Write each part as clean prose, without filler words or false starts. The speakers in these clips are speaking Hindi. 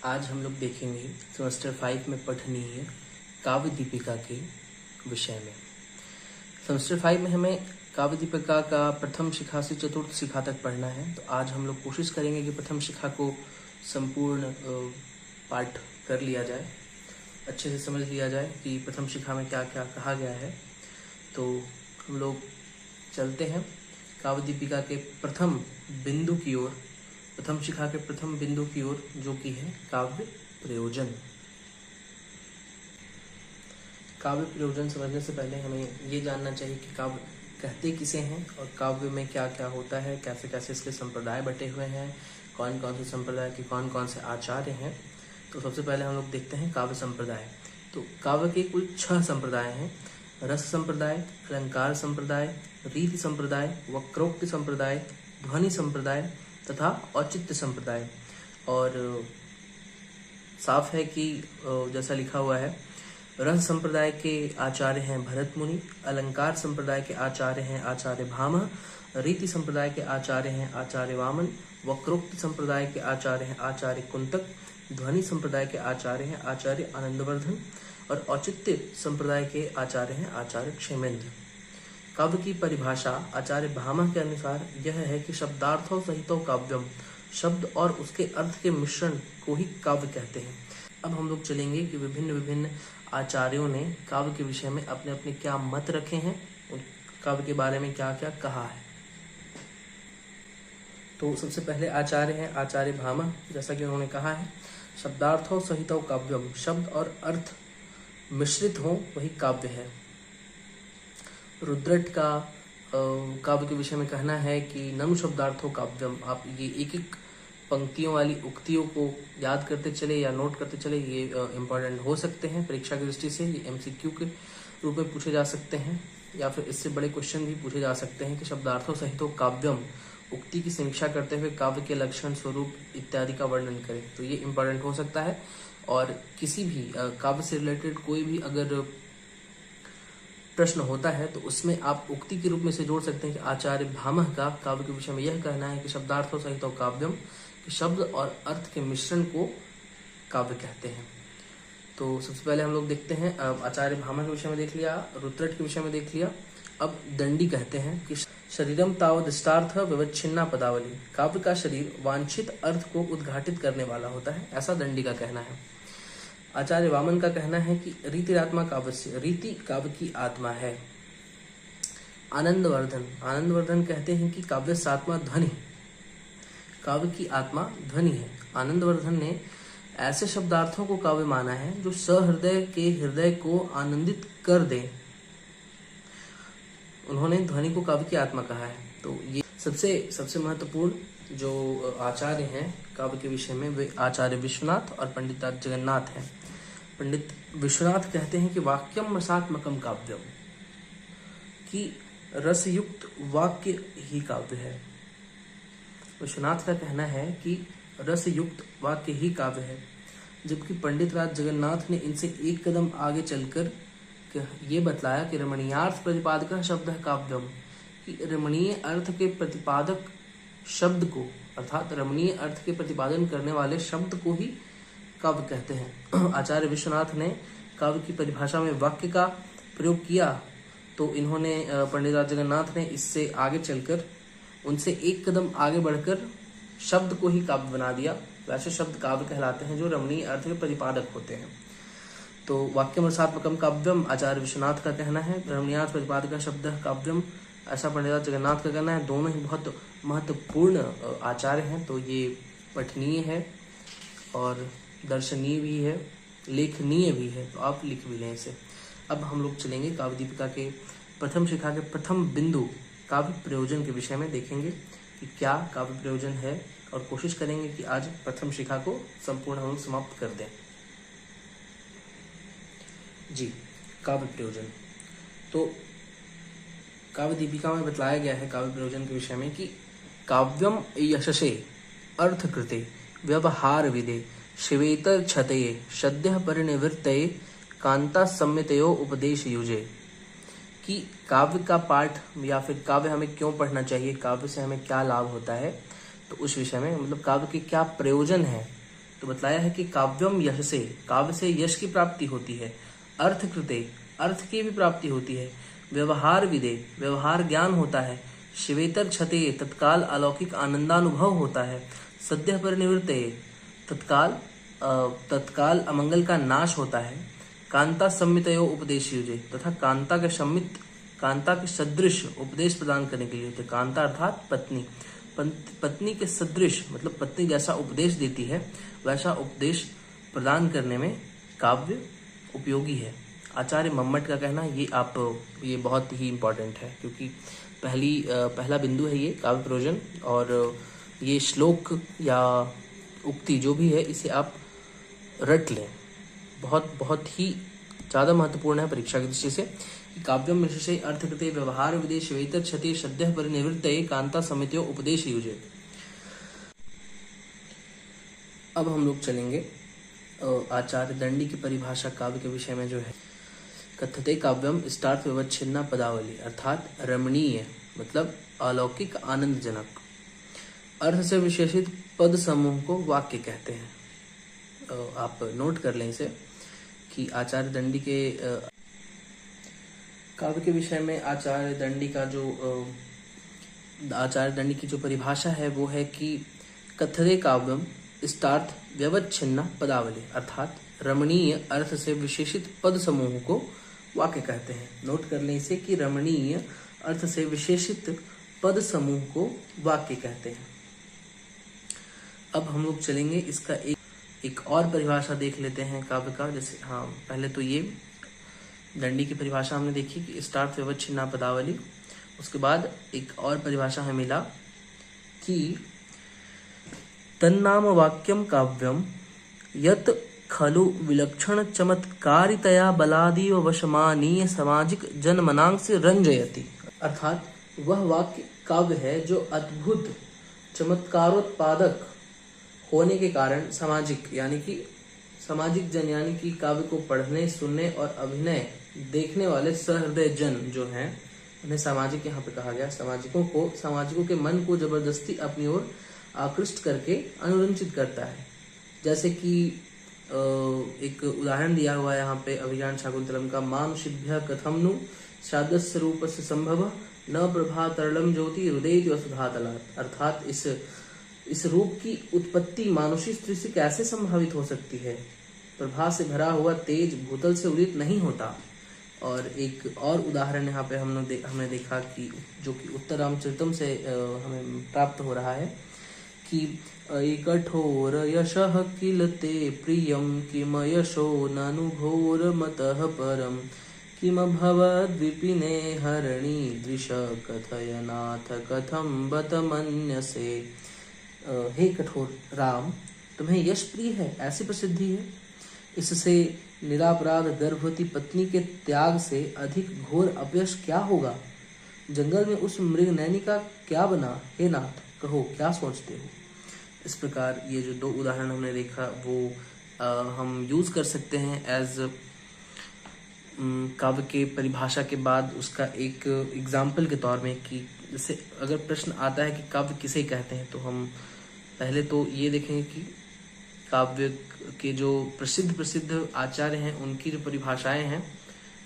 आज हम लोग देखेंगे सेमेस्टर 5 में पठनीय काव्य दीपिका के विषय में। सेमेस्टर 5 में हमें काव्य दीपिका का प्रथम शिखा से चतुर्थ शिखा तक पढ़ना है। तो आज हम लोग कोशिश करेंगे कि प्रथम शिखा को संपूर्ण पाठ कर लिया जाए, अच्छे से समझ लिया जाए कि प्रथम शिखा में क्या क्या कहा गया है। तो हम लोग चलते हैं काव्य दीपिका के प्रथम बिंदु की ओर, प्रथम शिखा के प्रथम बिंदु की ओर, जो कि है काव्य प्रयोजन। काव्य प्रयोजन समझने से पहले हमें ये जानना चाहिए कि काव्य कहते किसे हैं और काव्य में क्या क्या होता है, कैसे कैसे इसके संप्रदाय बटे हुए हैं, कौन कौन से संप्रदाय के कौन कौन से आचार्य हैं। तो सबसे पहले हम लोग देखते हैं काव्य संप्रदाय। तो काव्य के कुल 6 संप्रदाय हैं: रस संप्रदाय, अलंकार संप्रदाय, रीति संप्रदाय, वक्रोक्ति संप्रदाय, ध्वनि संप्रदाय तथा औचित्य संप्रदाय। और साफ है कि जैसा लिखा हुआ है, रस संप्रदाय के आचार्य हैं भरत मुनि, अलंकार संप्रदाय के आचार्य हैं आचार्य भामह, रीति संप्रदाय के आचार्य हैं आचार्य वामन, वक्रोक्ति संप्रदाय के आचार्य हैं आचार्य कुंतक, ध्वनि संप्रदाय के आचार्य हैं आचार्य आनंदवर्धन और औचित्य संप्रदाय के आचार्य हैं आचार्य क्षेमेंद्र। काव्य की परिभाषा आचार्य भामह के अनुसार यह है कि शब्दार्थों सहितो काव्यम, शब्द और उसके अर्थ के मिश्रण को ही काव्य कहते हैं। अब हम लोग चलेंगे कि विभिन्न विभिन्न आचार्यों ने काव्य के विषय में अपने अपने क्या मत रखे हैं, काव्य के बारे में क्या क्या कहा है। तो सबसे पहले आचार्य हैं आचार्य भामह। जैसा कि उन्होंने कहा है, शब्दार्थों सहितो काव्यम, शब्द और अर्थ मिश्रित हो वही काव्य है। रुद्रट का काव्य के विषय में कहना है कि ननु शब्दार्थों काव्यम। आप ये एक एक पंक्तियों वाली उक्तियों को याद करते चले या नोट करते चले, ये इम्पोर्टेंट हो सकते हैं परीक्षा की दृष्टि से। ये MCQ के रूप में पूछे जा सकते हैं या फिर इससे बड़े क्वेश्चन भी पूछे जा सकते हैं कि शब्दार्थों सहितो काव्यम, उक्ति की समीक्षा करते हुए काव्य के लक्षण, स्वरूप इत्यादि का वर्णन करें। तो ये इम्पोर्टेंट हो सकता है। और किसी भी काव्य से रिलेटेड कोई भी अगर प्रश्न होता है तो उसमें आप उक्ति के रूप में से जोड़ सकते हैं कि आचार्य भामह का काव्य के विषय में यह कहना है कि शब्दार्थों सहितो काव्यम, कि शब्द और अर्थ के मिश्रण को काव्य कहते हैं। तो सबसे पहले हम लोग देखते हैं, आचार्य भामह के विषय में देख लिया, रुद्रट के विषय में देख लिया। अब दंडी कहते हैं कि शरीरम तावदिष्टार्थ विवच्छिन्ना पदावली, काव्य का शरीर वांछित अर्थ को उद्घाटित करने वाला होता है, ऐसा दंडी का कहना है। आचार्य वामन का कहना है कि रीतिरात्मा काव्य से, रीति काव्य की आत्मा है। आनंदवर्धन कहते हैं कि काव्य सात्मा ध्वनि, काव्य की आत्मा ध्वनि है। आनंदवर्धन ने ऐसे शब्दार्थों को काव्य माना है जो सहृदय के हृदय को आनंदित कर दे। उन्होंने ध्वनि को काव्य की आत्मा कहा है। तो ये सबसे महत्वपूर्ण जो आचार्य हैं काव्य के विषय में, वे आचार्य विश्वनाथ और पंडित जगन्नाथ हैं। पंडित विश्वनाथ कहते हैं कि वाक्यम रसात्मकम काव्यम, कि रसयुक्त वाक्य ही काव्य है। विश्वनाथ का कहना है कि रसयुक्त वाक्य ही काव्य है, जबकि पंडित राज जगन्नाथ ने इनसे एक कदम आगे चलकर ये बतलाया कि रमणीयार्थ प्रतिपादक शब्द है काव्यम, कि रमणीय अर्थ के प्रतिपादक शब्द को, अर्थात रमणीय अर्थ के प्रतिपादन करने वाले शब्द को ही काव्य कहते हैं। आचार्य विश्वनाथ ने काव्य की परिभाषा में वाक्य का प्रयोग किया, तो इन्होंने पंडित राज जगन्नाथ ने इससे आगे चलकर उनसे एक कदम आगे बढ़कर शब्द को ही काव्य बना दिया। वैसे शब्द काव्य कहलाते हैं जो रमणीय अर्थ के प्रतिपादक होते हैं। तो वाक्यम रसात्मकम काव्यम आचार्य विश्वनाथ का कहना है, रमणीयार्थ प्रतिपादक शब्द काव्यम ऐसा पंडित राज जगन्नाथ का कहना है। दोनों ही बहुत महत्वपूर्ण आचार्य हैं। तो ये पठनीय है और दर्शनीय भी है, लेखनीय भी है, तो आप लिख भी लें इसे। अब हम लोग चलेंगे काव्य दीपिका के प्रथम शिखा के प्रथम बिंदु काव्य प्रयोजन के विषय में, देखेंगे कि क्या काव्य प्रयोजन है और कोशिश करेंगे कि आज प्रथम शिखा को संपूर्ण हम लोग समाप्त कर दें। जी, काव्य प्रयोजन। तो काव्य दीपिका में बतलाया गया है काव्य प्रयोजन के विषय में कि काव्यम यशसे अर्थकृते व्यवहार विदे शिवेतर क्षतये सद्यः परिनिवृत्तये कांता सम्मितयो उपदेश युजे, कि काव्य का पाठ या फिर काव्य हमें क्यों पढ़ना चाहिए, काव्य से हमें क्या लाभ होता है, तो उस विषय में, मतलब काव्य के क्या प्रयोजन है, तो बतलाया है कि काव्यम यश से, काव्य से यश की प्राप्ति होती है। अर्थ कृते, अर्थ की भी प्राप्ति होती है। व्यवहार विदे, व्यवहार ज्ञान होता है। शिवेतर क्षते, तत्काल अलौकिक आनंदानुभव होता है। सद्य परिनिवृत्ते, तत्काल तत्काल अमंगल का नाश होता है। कांता सम्मितयो उपदेश युजे, तथा कांता के सम्मित, कांता के सदृश उपदेश प्रदान करने के लिए होते। कांता अर्थात पत्नी, पत्नी के सदृश मतलब पत्नी जैसा उपदेश देती है वैसा उपदेश प्रदान करने में काव्य उपयोगी है। आचार्य मम्मट का कहना ये बहुत ही इम्पोर्टेंट है, क्योंकि पहला बिंदु है ये काव्य प्रयोजन, और ये श्लोक या उक्ति जो भी है इसे आप रट लें। बहुत ही ज़्यादा महत्वपूर्ण है परीक्षा की दृष्टि से। काव्यम विशेषे अर्थकृते व्यवहार विदेश वेतर क्षति सद्य परिनिवृत्तये कांता समित्यो उपदेश युजे। अब हम लोग चलेंगे आचार्य दंडी की परिभाषा काव्य के विषय में जो है। कथ्यते काव्यम स्टार्थ व्यवच्छिन्ना पदावली, अर्थात रमणीय मतलब अलौकिक आनंदजनक, अर्थ से विशेषित पद समूह को वाक्य कहते हैं। आप नोट कर लें इसे कि आचार्य दंडी के काव्य के विषय में आचार्य दंडी की जो परिभाषा है वो है कि कथ्यते काव्यम स्टार्थ व्यवच्छिन्ना पदावली, अर्थात रमणीय अर्थ से विशेषित पद समूह को वाक्य कहते हैं। नोट कर लें इसे कि रमणीय अर्थ से विशेषित पद समूह को वाक्य कहते हैं। अब हम लोग चलेंगे इसका एक और परिभाषा देख लेते हैं काव्य का। जैसे पहले तो ये दंडी की परिभाषा हमने देखी कि स्टार्थ व्यवच्छिन्ना पदावली। उसके बाद एक और परिभाषा हमें मिला कि तन्नाम वाक्यम काव्यम यत खलु विलक्षण चमत्कारितया बलादि व वशमानीय सामाजिक जनमनांग से रंजयति, अर्थात वह वाक्य काव्य है जो अद्भुत चमत्कारोत्पादक होने के कारण सामाजिक जन यानी कि काव्य को पढ़ने, सुनने और अभिनय देखने वाले सहृदय जन जो हैं उन्हें सामाजिक यहाँ पे कहा गया। सामाजिकों के मन को जबरदस्ती अपनी ओर आकृष्ट करके अनुरंजित करता है। जैसे कि एक उदाहरण दिया हुआ है यहाँ पे अभिज्ञान शाकुंतलम का, मानुषिभ्य कथम नु शादस्य रूपस्य संभव न प्रभा तरलम ज्योति हृदय वसुधा तलात, अर्थात इस रूप की उत्पत्ति मानुषी स्त्री से कैसे संभावित हो सकती है। प्रभा से भरा हुआ तेज भूतल से उदित नहीं होता। और एक और उदाहरण यहाँ पे हमने देखा कि जो कि उत्तर रामचरितम से हमें प्राप्त हो रहा है कि कठोर यशः किल ते प्रियम किम यशो ननु घोर मतः परम किम भवद् विपिने हरणी दृश कथयनाथ कथम बत मन्यसे। हे कठोर राम, तुम्हें यश प्रिय है, ऐसी प्रसिद्धि है। इससे निरापराध गर्भवती पत्नी के त्याग से अधिक घोर अपयश क्या होगा। जंगल में उस मृग नैनी का क्या बना, हे नाथ कहो क्या सोचते हो। इस प्रकार ये जो दो उदाहरण हमने देखा वो हम यूज कर सकते हैं एज काव्य के परिभाषा के बाद उसका एक एग्जाम्पल के तौर में, कि जैसे अगर प्रश्न आता है कि काव्य किसे कहते हैं तो हम पहले तो ये देखेंगे कि काव्य के जो प्रसिद्ध आचार्य हैं उनकी जो परिभाषाएं हैं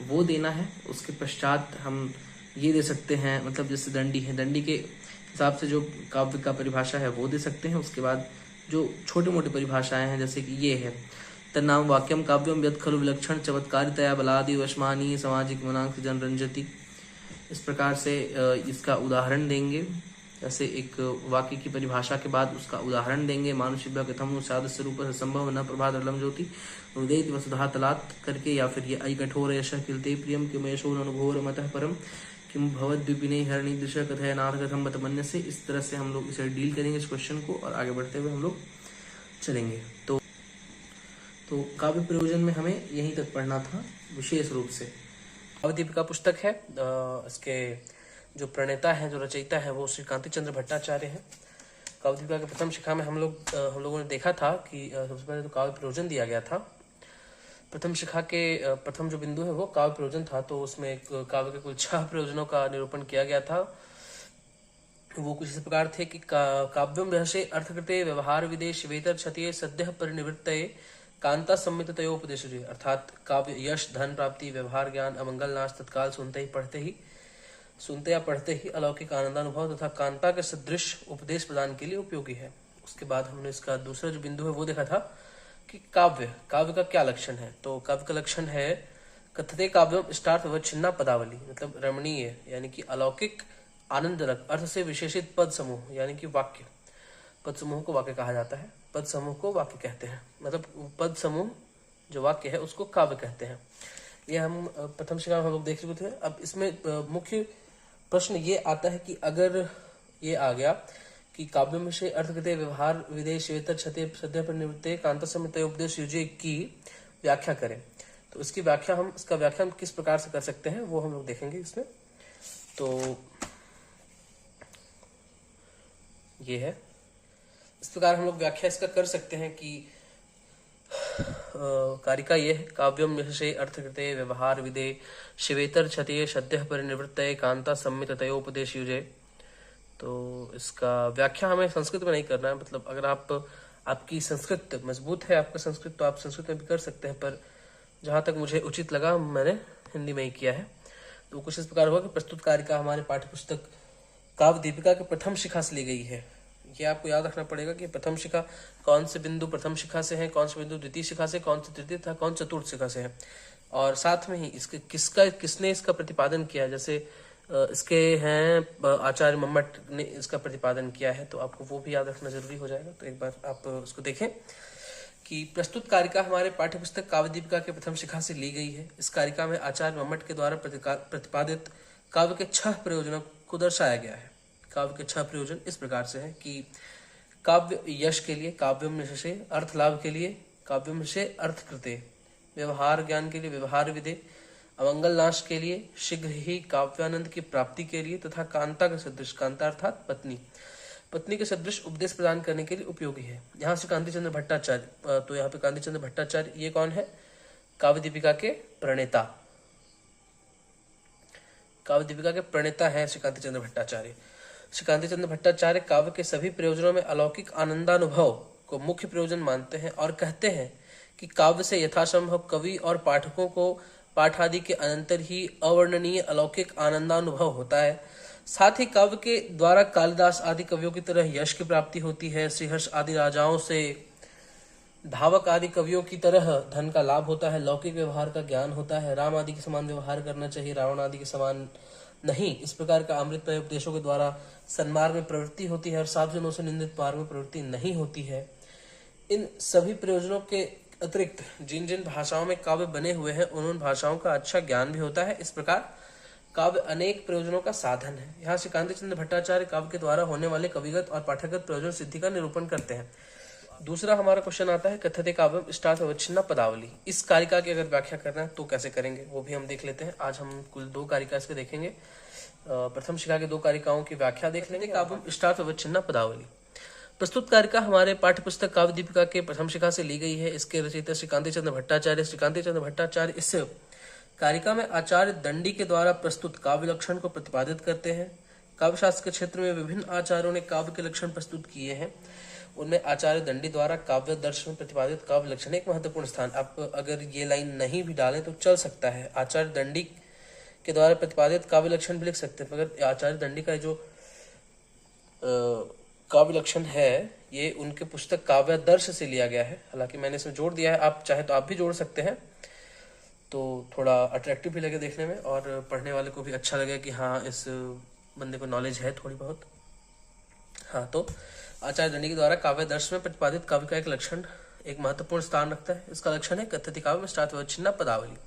वो देना है। उसके पश्चात हम ये दे सकते हैं, मतलब जैसे दंडी है, दंडी के हिसाब से जो काव्य का परिभाषा है वो दे सकते हैं। उसके बाद जो छोटे मोटे परिभाषाएं हैं जैसे कि ये है तन्नाम वाक्यम काव्यम यत् खलु विलक्षण चमत्कारितया बलादि वशमानी सामाजिक मनांक जनरंजति। इस प्रकार से इसका उदाहरण देंगे। जैसे एक वाक्य की परिभाषा के बाद उसका उदाहरण देंगे। मानुषिभ्य कथम सादस्य रूप संभव न प्रभात अलम ज्योति हृदय वसुधा तलात करके, या फिर ये अय कठोर यश किलते प्रियम किम यशो ननुभोर मतः परम किम भवद विपिने हरणी दृश कथय नाथ कथम बत मन्य से। इस तरह से हम लोग इसे डील करेंगे इस क्वेश्चन को, और आगे बढ़ते हुए हम लोग चलेंगे। तो काव्य प्रयोजन में हमें यहीं तक पढ़ना था विशेष रूप से। काव्य दीपिका पुस्तक है, इसके जो प्रणेता है, जो रचयिता है वो श्री कांति चंद्र भट्टाचार्य है। काव्य दीपिका के प्रथम शिखा में हम लोगों ने देखा था कि सबसे पहले तो काव्य प्रयोजन दिया गया था। प्रथम शिखा के प्रथम जो बिंदु है वो काव्य प्रयोजन था, तो उसमें काव्य के कुल 6 प्रयोजनों का निरूपण किया गया था। वो कुछ इस प्रकार थे कि काव्यम रहस्य अर्थकृते व्यवहार विदेश वेतर क्षतिये सद्य परिनिवृत्तये कांता सम्मिततयोपदेश, अर्थात काव्य यश धन प्राप्ति व्यवहार ज्ञान अमंगल नाश तत्काल सुनते या पढ़ते ही अलौकिक आनंदानुभव तथा कांता के सदृश उपदेश प्रदान के लिए उपयोगी है। उसके बाद हमने इसका दूसरा जो बिंदु है वो देखा था कि काव्य का क्या लक्षण है। तो काव्य का लक्षण है कथते काव्यम इष्टार्थ वच्छिन्ना पदावली, मतलब रमणीय यानी कि अलौकिक आनंदजनक अर्थ से विशेषित पद समूह यानी कि वाक्य। पद समूह को वाक्य कहा जाता है, पद समूह को वाक्य कहते हैं, मतलब पद समूह जो वाक्य है उसको काव्य कहते हैं। ये हम प्रथम शिक्षा में हम लोग देख चुके थे। अब इसमें मुख्य प्रश्न ये आता है कि अगर ये आ गया कि काव्य में से अर्थकृते व्यवहार विदेश वेतर क्षते सद्य परिनिवृत्ते कांता सम्मित उपदेश युजे की व्याख्या करें, तो इसका व्याख्या हम किस प्रकार से कर सकते हैं वो हम लोग देखेंगे इसमें। तो ये है, इस प्रकार हम लोग व्याख्या इसका कर सकते हैं कि कारिका ये है काव्यम यशसे अर्थकृते व्यवहार विदे शिवेतर क्षतिये सद्य परिनिवृत्तये कांता सम्मिततयोपदेश युजे। तो इसका व्याख्या हमें संस्कृत में नहीं करना है, मतलब अगर आपकी संस्कृत मजबूत है, आपका संस्कृत, तो आप संस्कृत में भी कर सकते हैं, पर जहां तक मुझे उचित लगा मैंने हिंदी में ही किया है। तो कुछ इस प्रकार हुआ कि प्रस्तुत कारिका हमारे पाठ्य पुस्तक काव्य दीपिका के प्रथम शिखा से ली गई है। ये आपको याद रखना पड़ेगा कि प्रथम शिखा कौन से बिंदु प्रथम शिखा से है, कौन से बिंदु द्वितीय शिखा से, कौन से तृतीय था, कौन चतुर्थ शिखा से है, और साथ में ही इसके किसने इसका प्रतिपादन किया। जैसे इसके हैं आचार्य मम्मट ने इसका प्रतिपादन किया है, तो आपको वो भी याद रखना जरूरी हो जाएगा। तो एक बार आप उसको देखें कि प्रस्तुत कारिका हमारे पाठ्य पुस्तक काव्य दीपिका के प्रथम शिखा से ली गई है। इस कारिका में आचार्य मम्मट के द्वारा प्रतिपादित काव्य के 6 प्रयोजनों को दर्शाया गया है। काव्य के 6 प्रयोजन इस प्रकार से हैं कि काव्य यश के लिए, काव्यम यशसे, अर्थ लाभ के लिए, काव्यम यशसे अर्थ कृते, व्यवहार ज्ञान के लिए, व्यवहार विदे, अमंगल नाश के लिए, शीघ्र ही काव्यानंद की प्राप्ति के लिए, तथा कांता के सदृश, कांता अर्थात पत्नी के सदृश उपदेश प्रदान करने के लिए उपयोगी है। यहाँ से कांतिचंद्र भट्टाचार्य, तो यहाँ पे कांतिचंद्र भट्टाचार्य ये कौन है? काव्य दीपिका के प्रणेता, काव्य दीपिका के प्रणेता है श्री कांतिचंद्र भट्टाचार्य। श्री कांतिचंद्र भट्टाचार्य काव्य के सभी प्रयोजनों में अलौकिक आनंदानुभव को मुख्य प्रयोजन मानते हैं और कहते हैं कि काव्य से यथासंभव कवि और पाठकों को पाठ आदि के अनंतर ही अवर्णनीय अलौकिक आनंदानुभव होता है। साथ ही काव्य के द्वारा कालिदास आदि कवियों की तरह यश की प्राप्ति होती है। श्रीहर्ष आदि राजाओं से धावक आदि कवियों की तरह धन का लाभ होता है, लौकिक व्यवहार का ज्ञान होता है, राम आदि के समान व्यवहार करना चाहिए, रावण आदि के समान नहीं। इस प्रकार का अमृतमय उपदेशों के द्वारा सन्मार्ग में प्रवृत्ति होती है और साधुजनों से निंदित मार्ग में प्रवृत्ति नहीं होती है। इन सभी प्रयोजनों के अतिरिक्त जिन जिन भाषाओं में काव्य बने हुए हैं उन भाषाओं का अच्छा ज्ञान भी होता है। इस प्रकार काव्य अनेक प्रयोजनों का साधन है। यहाँ से कांतिचंद्र भट्टाचार्य काव्य के द्वारा होने वाले कविगत और पाठगत प्रयोजन सिद्धि का निरूपण करते हैं। दूसरा हमारा क्वेश्चन आता है कथते काव्यम इष्टार्थ अवच्छिन्ना पदावली। इस कारिका की अगर व्याख्या करना है तो कैसे करेंगे वो भी हम देख लेते हैं। आज हम कुल 2 कारिका इसके देखेंगे। प्रथम शिखा के 2 कारिकाओं की व्याख्या देख लेंगे। काव्यम इष्टार्थ अवच्छिन्ना पदावली। प्रस्तुत कारिका हमारे पाठ्य पुस्तक काव्य दीपिका के प्रथम शिखा से ली गई है। इसके रचयिता श्री कांतिचंद्र भट्टाचार्य। श्री कांतिचंद्र भट्टाचार्य इस कारिका में आचार्य दंडी के द्वारा प्रस्तुत काव्य लक्षण को प्रतिपादित करते हैं। काव्य शास्त्र के क्षेत्र में विभिन्न आचार्यों ने काव्य के लक्षण प्रस्तुत किए हैं। उनमें आचार्य दंडी द्वारा काव्य दर्शन में प्रतिपादित काव्य लक्षण एक महत्वपूर्ण स्थान। आप अगर ये लाइन नहीं भी डालें तो चल सकता है, आचार्य दंडी के द्वारा प्रतिपादित काव्य लक्षण भी लिख सकते हैं, मगर आचार्य दंडी का जो काव्य लक्षण है ये उनके पुस्तक काव्य दर्श से लिया गया है। हालांकि मैंने इसमें जोड़ दिया है, आप चाहे तो आप भी जोड़ सकते हैं, तो थोड़ा अट्रैक्टिव भी लगे देखने में और पढ़ने वाले को भी अच्छा लगे कि हाँ इस बंदे को नॉलेज है थोड़ी बहुत। हाँ, तो आचार्य दंडी के द्वारा काव्य दर्श में प्रतिपादित काव्य का एक लक्षण एक महत्वपूर्ण स्थान रखता है। इसका लक्षण है कथति काव्य में इष्टार्थ अवच्छिन्ना पदावली,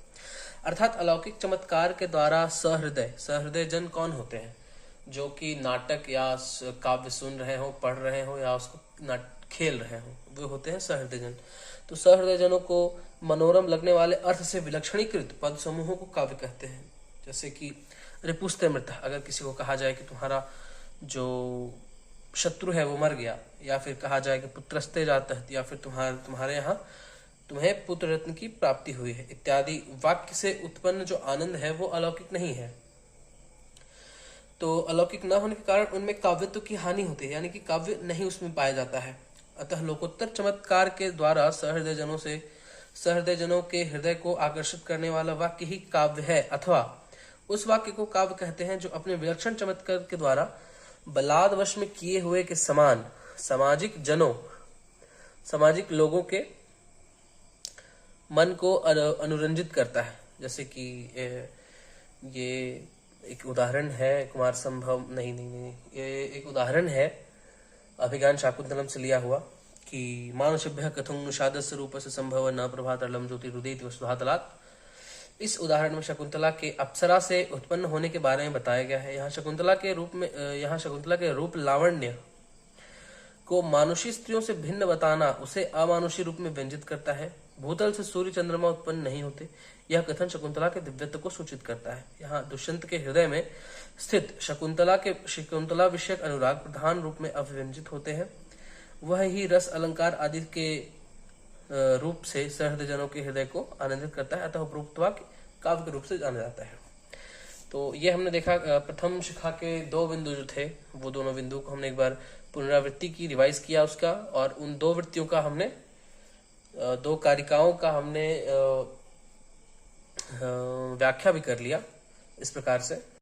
अर्थात अलौकिक चमत्कार के द्वारा सहृदय जन कौन होते हैं? जो कि नाटक या काव्य सुन रहे हो, पढ़ रहे हो या उसको खेल रहे हो, वे होते हैं सहृदय जन। तो सहृदय जनों को मनोरम लगने वाले अर्थ से विलक्षणीकृत पद समूहों को काव्य कहते हैं। जैसे कि रिपुस्ते मृत, अगर किसी को कहा जाए कि तुम्हारा जो शत्रु है वो मर गया, या फिर कहा जाए कि पुत्रस्ते जाता है, या फिर तुम्हारे यहाँ तुम्हें पुत्र रत्न की प्राप्ति हुई है इत्यादि वाक्य से उत्पन्न जो आनंद है वो अलौकिक नहीं है। तो अलौकिक न होने के कारण उनमें काव्यत्व की हानि होती है, यानी कि काव्य नहीं उसमें पाया जाता है। अतः लोकोत्तर चमत्कार के द्वारा सहृदय जनों के हृदय को आकर्षित करने वाला वाक्य ही काव्य है, अथवा उस वाक्य को काव्य कहते हैं जो अपने विलक्षण चमत्कार के द्वारा बलाद वश में किए हुए के समान सामाजिक लोगों के मन को अनुरंजित करता है। जैसे कि ये एक उदाहरण है कुमार संभव नहीं, ये एक उदाहरण है अभिज्ञान शाकुंतलम से लिया हुआ कि मानुषभ्य कथं निषादस्य रूपस्य संभव न प्रभातरलम ज्योतिरुदेति वसुधातलात्। इस उदाहरण में शकुंतला के अप्सरा से उत्पन्न होने के बारे में बताया गया है। यहाँ शकुंतला के रूप लावण्य को मानुषी स्त्रियों से भिन्न बताना उसे अमानुषी रूप में व्यंजित करता है। भूतल से सूर्य चंद्रमा उत्पन्न नहीं होते, यह कथन शकुंतला के दिव्यत्व को सूचित करता है। यहाँ दुष्यंत के हृदय में स्थित शकुंतला विषयक अनुराग प्रधान रूप में अभिव्यंजित होते हैं। वह ही रस अलंकार आदि के रूप से सहृदय जनों के हृदय को आनंदित करता है, अतः उपरोक्त वाक्य काव्य के रूप से जाना जाता है। तो ये हमने देखा प्रथम शिखा के 2 बिंदु जो थे, वो दोनों बिंदु को हमने एक बार पुनरावृत्ति की, रिवाइज किया उसका, और उन 2 वृत्तियों का हमने 2 कारिकाओं का हमने व्याख्या भी कर लिया इस प्रकार से।